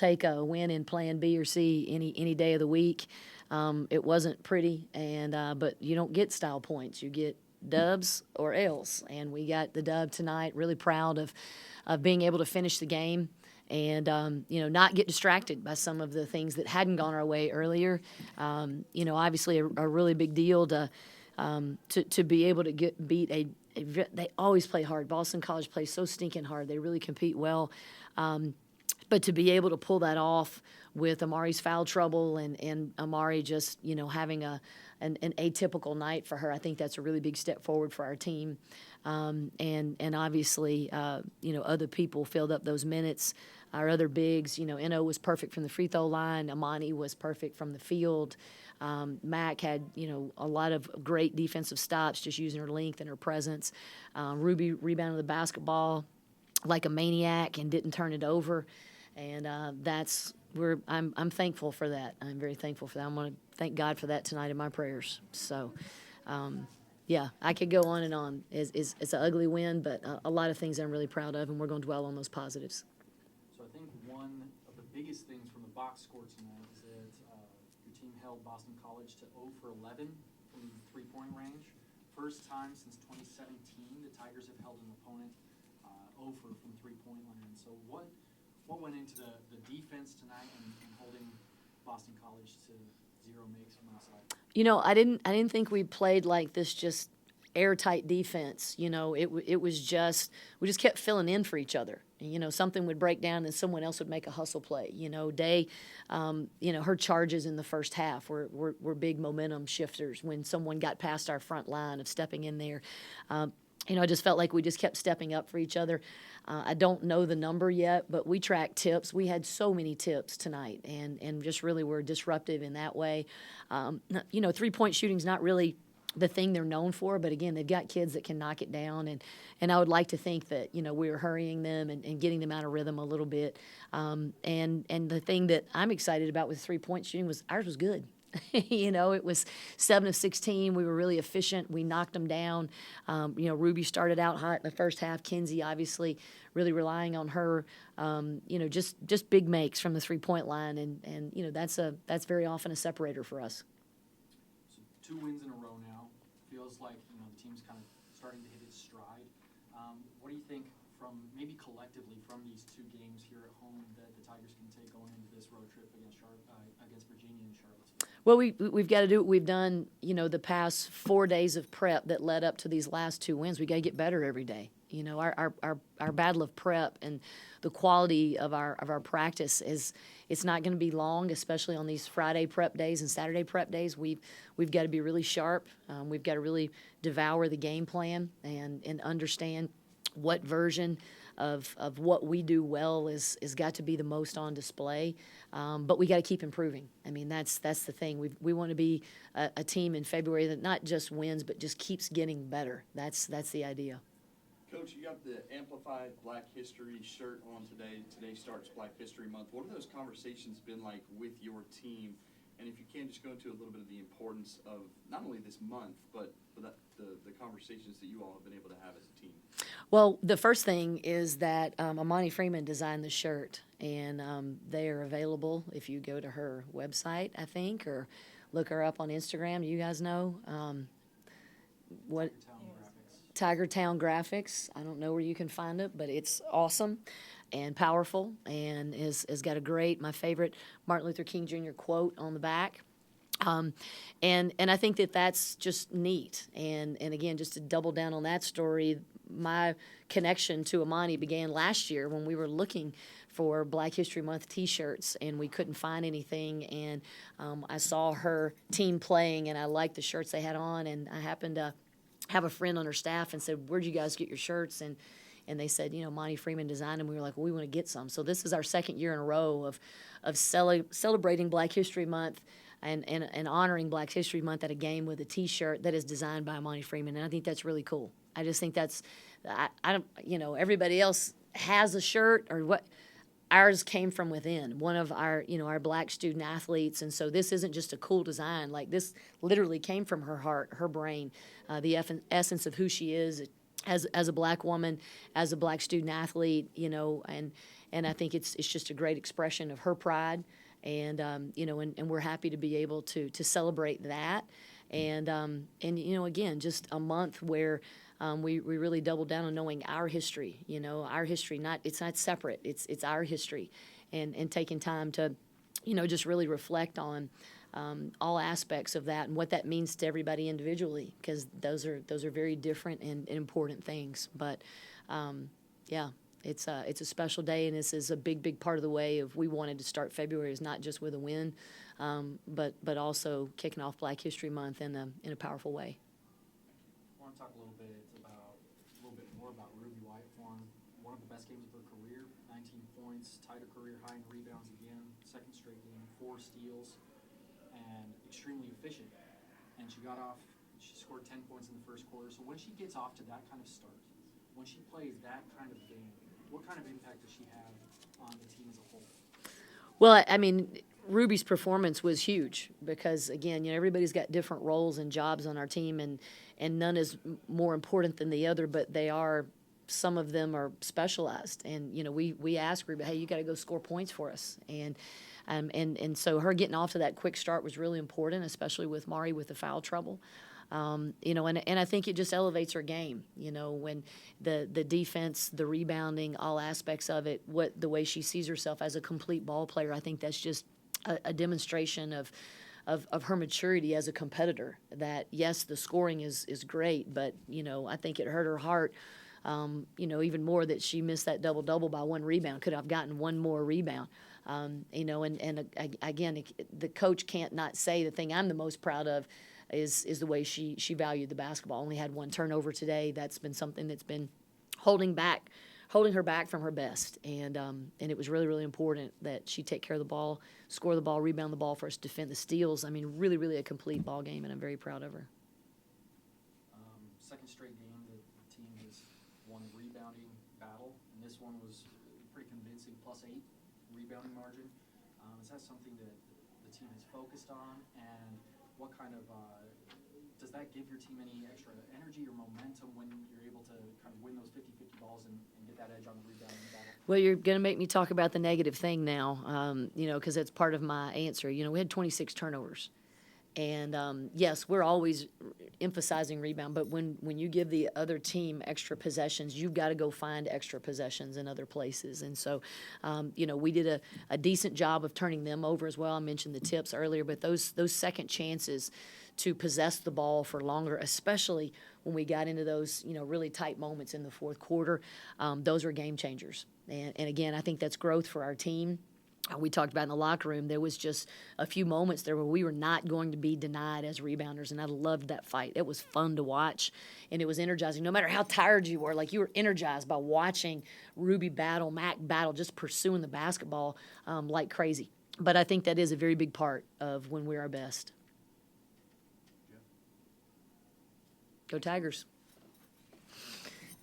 take a win in Plan B or C any day of the week. It wasn't pretty, and but you don't get style points. You get dubs or L's, and we got the dub tonight. Really proud of being able to finish the game and not get distracted by some of the things that hadn't gone our way earlier. Obviously a really big deal to be able to beat they always play hard. Boston College plays so stinking hard. They really compete well. But to be able to pull that off with Amari's foul trouble and Amari just, having an atypical night for her, I think that's a really big step forward for our team. And obviously, other people filled up those minutes. Our other bigs, Eno was perfect from the free throw line. Amani was perfect from the field. Mac had, a lot of great defensive stops, just using her length and her presence. Ruby rebounded the basketball like a maniac and didn't turn it over. And I'm thankful for that. I'm very thankful for that. I'm going to thank God for that tonight in my prayers. So, yeah, I could go on and on. It's an ugly win, but a lot of things I'm really proud of, and we're going to dwell on those positives. So I think one of the biggest things from the box score tonight is that your team held Boston College to 0 for 11 from the three-point range. First time since 2017 the Tigers have held an opponent 0 for from three-point land. So what went into the defense tonight and holding Boston College to 0 makes from outside? I didn't think we played like this just airtight defense. It was just we just kept filling in for each other. Something would break down and someone else would make a hustle play. Day, her charges in the first half were big momentum shifters when someone got past our front line of stepping in there. I just felt like we just kept stepping up for each other. I don't know the number yet, but we tracked tips. We had so many tips tonight and just really were disruptive in that way. Three-point shooting's not really the thing they're known for, but again, they've got kids that can knock it down, and I would like to think that we were hurrying them and getting them out of rhythm a little bit. And the thing that I'm excited about with three-point shooting was ours was good. It was 7 of 16. We were really efficient. We knocked them down. Ruby started out hot in the first half. Kinsey, obviously, really relying on her. Just big makes from the three-point line, and that's very often a separator for us. So 2 wins in a row now. Feels like the team's kind of starting to hit its stride. What do you think from maybe collectively from these 2 games here at home that the Tigers can take going into this road trip against Virginia and Charlottesville? Well, we've got to do what we've done, the past 4 days of prep that led up to these last 2 wins. We got to get better every day. Our battle of prep and the quality of our practice it's not going to be long, especially on these Friday prep days and Saturday prep days. We've got to be really sharp. We've got to really devour the game plan and understand what version of what we do well is got to be the most on display. But we got to keep improving. I mean, that's the thing. We want to be a team in February that not just wins, but just keeps getting better. That's the idea. Coach, you got the Amplified Black History shirt on today. Today starts Black History Month. What have those conversations been like with your team? And if you can, just go into a little bit of the importance of not only this month, but the conversations that you all have been able to have as a team. Well, the first thing is that Amani Freeman designed the shirt, and they are available if you go to her website, I think, or look her up on Instagram. You guys know what? Tiger Town Graphics. I don't know where you can find it, but it's awesome and powerful and has got my favorite Martin Luther King Jr. quote on the back. And I think that's just neat. And again, just to double down on that story, my connection to Amani began last year when we were looking for Black History Month T-shirts and we couldn't find anything. And I saw her team playing and I liked the shirts they had on, and I happened to have a friend on her staff and said, "Where'd you guys get your shirts?" And they said, Monty Freeman designed them. We were like, well, we want to get some. So this is our second year in a row of celebrating Black History Month and honoring Black History Month at a game with a T-shirt that is designed by Monty Freeman. And I think that's really cool. I just think I don't, everybody else has a shirt or what. Ours came from within, one of our Black student athletes. And so this isn't just a cool design. Like, this literally came from her heart, her brain, the essence of who she is as a Black woman, as a Black student athlete, and and I think it's just a great expression of her pride, and you know, and we're happy to be able to celebrate that, and you know, again, just a month where. We really doubled down on knowing our history, you know, our history, it's not separate, it's our history, and taking time to, you know, just really reflect on all aspects of that and what that means to everybody individually, because those are very different and important things. But yeah, it's a special day, and this is a big part of the way of we wanted to start February is not just with a win, but also kicking off Black History Month in a powerful way. I want to talk a little bit more about Ruby Whitethorn. One of the best games of her career, 19 points, tied her career high in rebounds again, second straight game, 4 steals, and extremely efficient. And she scored 10 points in the first quarter. So when she gets off to that kind of start, when she plays that kind of game, what kind of impact does she have on the team as a whole? Well, I mean, Ruby's performance was huge because, again, you know, everybody's got different roles and jobs on our team, and none is more important than the other, but some of them are specialized. And, you know, we asked Ruby, hey, you got to go score points for us. And so her getting off to that quick start was really important, especially with Mari with the foul trouble. You know, and I think it just elevates her game, you know, when the defense, the rebounding, all aspects of it, the way she sees herself as a complete ball player, I think that's just a demonstration of her maturity as a competitor. That, yes, the scoring is great, but, you know, I think it hurt her heart, you know, even more that she missed that double-double by 1 rebound. Could have gotten 1 more rebound. You know, and again, the coach can't not say the thing I'm the most proud of is the way she valued the basketball. Only had 1 turnover today. That's been something that's been holding her back from her best. And it was really important that she take care of the ball, score the ball, rebound the ball for us, defend the steals. I mean, really a complete ball game, and I'm very proud of her. Second straight game that the team has won a rebounding battle, and this one was pretty convincing, +8 rebounding margin. Is that something that the team has focused on, and what kind of does that give your team any extra energy or momentum when you're able to kind of win those 50-50 balls and get that edge on the rebounding battle? Well, you're going to make me talk about the negative thing now, you know, because it's part of my answer. You know, we had 26 turnovers. And, yes, we're always emphasizing rebound, but when you give the other team extra possessions, you've got to go find extra possessions in other places. And so, you know, we did a decent job of turning them over as well. I mentioned the tips earlier, but those second chances to possess the ball for longer, especially when we got into those, you know, really tight moments in the fourth quarter, those are game changers. And again, I think that's growth for our team. We talked about in the locker room, there was just a few moments there where we were not going to be denied as rebounders, and I loved that fight. It was fun to watch, and it was energizing. No matter how tired you were, like you were energized by watching Ruby battle, Mac battle, just pursuing the basketball like crazy. But I think that is a very big part of when we're our best. Yeah. Go Tigers.